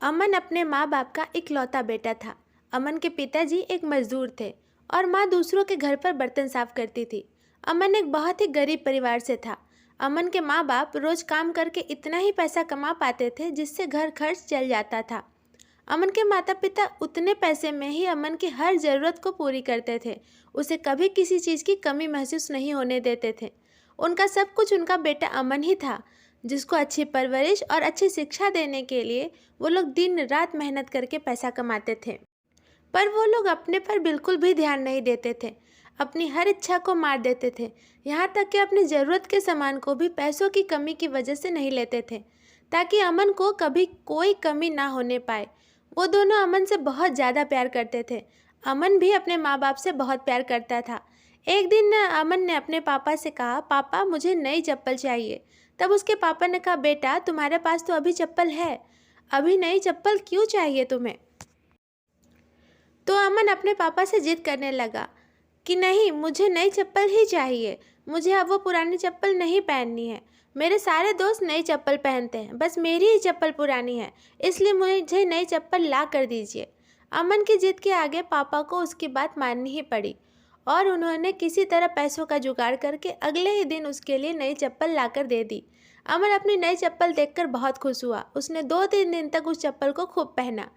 अमन अपने माँ बाप का इकलौता बेटा था। अमन के पिताजी एक मजदूर थे और माँ दूसरों के घर पर बर्तन साफ करती थी। अमन एक बहुत ही गरीब परिवार से था। अमन के माँ बाप रोज काम करके इतना ही पैसा कमा पाते थे जिससे घर खर्च चल जाता था। अमन के माता पिता उतने पैसे में ही अमन की हर ज़रूरत को पूरी करते थे। उसे कभी किसी चीज़ की कमी महसूस नहीं होने देते थे। उनका सब कुछ उनका बेटा अमन ही था, जिसको अच्छी परवरिश और अच्छी शिक्षा देने के लिए वो लोग दिन रात मेहनत करके पैसा कमाते थे। पर वो लोग अपने पर बिल्कुल भी ध्यान नहीं देते थे। अपनी हर इच्छा को मार देते थे। यहाँ तक कि अपनी ज़रूरत के सामान को भी पैसों की कमी की वजह से नहीं लेते थे, ताकि अमन को कभी कोई कमी ना होने पाए। वो दोनों अमन से बहुत ज़्यादा प्यार करते थे। अमन भी अपने माँ बाप से बहुत प्यार करता था। एक दिन अमन ने अपने पापा से कहा, पापा मुझे नई चप्पल चाहिए। तब उसके पापा ने कहा, बेटा तुम्हारे पास तो अभी चप्पल है, अभी नई चप्पल क्यों चाहिए तुम्हें। तो अमन अपने पापा से जिद करने लगा कि नहीं, मुझे नई चप्पल ही चाहिए, मुझे अब वो पुरानी चप्पल नहीं पहननी है। मेरे सारे दोस्त नई चप्पल पहनते हैं, बस मेरी ही चप्पल पुरानी है, इसलिए मुझे नई चप्पल ला कर दीजिए। अमन की जिद के आगे पापा को उसकी बात माननी ही पड़ी और उन्होंने किसी तरह पैसों का जुगाड़ करके अगले ही दिन उसके लिए नई चप्पल ला कर दे दी। अमन अपनी नई चप्पल देखकर बहुत खुश हुआ। उसने 2-3 दिन तक उस चप्पल को खूब पहना।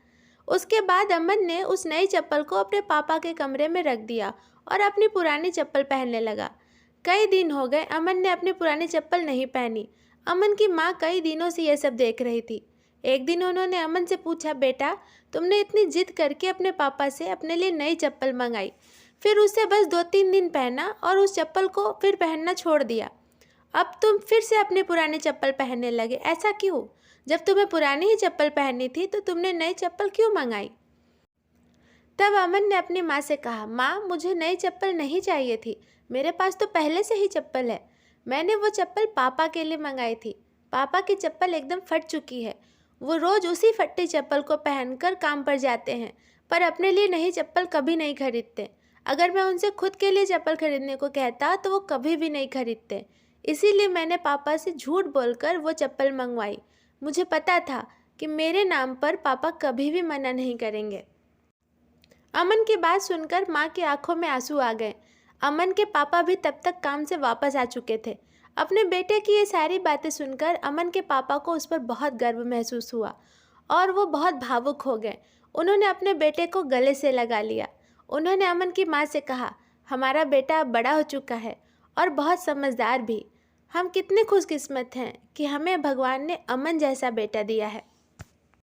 उसके बाद अमन ने उस नई चप्पल को अपने पापा के कमरे में रख दिया और अपनी पुरानी चप्पल पहनने लगा। कई दिन हो गए, अमन ने अपनी पुरानी चप्पल नहीं पहनी। अमन की माँ कई दिनों से यह सब देख रही थी। एक दिन उन्होंने अमन से पूछा, बेटा तुमने इतनी जिद करके अपने पापा से अपने लिए नई चप्पल मंगाई, फिर उसे बस 2-3 दिन पहना और उस चप्पल को फिर पहनना छोड़ दिया। अब तुम फिर से अपनी पुरानी चप्पल पहनने लगे, ऐसा क्यों? जब तुम्हें पुरानी ही चप्पल पहननी थी तो तुमने नई चप्पल क्यों मंगाई? तब अमन ने अपनी माँ से कहा, माँ मुझे नई चप्पल नहीं चाहिए थी, मेरे पास तो पहले से ही चप्पल है। मैंने वो चप्पल पापा के लिए मंगाई थी। पापा की चप्पल एकदम फट चुकी है। वो रोज़ उसी फटी चप्पल को पहनकर काम पर जाते हैं, पर अपने लिए नई चप्पल कभी नहीं खरीदते। अगर मैं उनसे खुद के लिए चप्पल खरीदने को कहता तो वो कभी भी नहीं खरीदते। इसीलिए मैंने पापा से झूठ बोलकर वो चप्पल मंगवाई। मुझे पता था कि मेरे नाम पर पापा कभी भी मना नहीं करेंगे। अमन की बात सुनकर माँ की आंखों में आंसू आ गए। अमन के पापा भी तब तक काम से वापस आ चुके थे। अपने बेटे की ये सारी बातें सुनकर अमन के पापा को उस पर बहुत गर्व महसूस हुआ और वो बहुत भावुक हो गए। उन्होंने अपने बेटे को गले से लगा लिया। उन्होंने अमन की माँ से कहा, हमारा बेटा अब बड़ा हो चुका है और बहुत समझदार भी। हम कितने खुशकिस्मत हैं कि हमें भगवान ने अमन जैसा बेटा दिया है।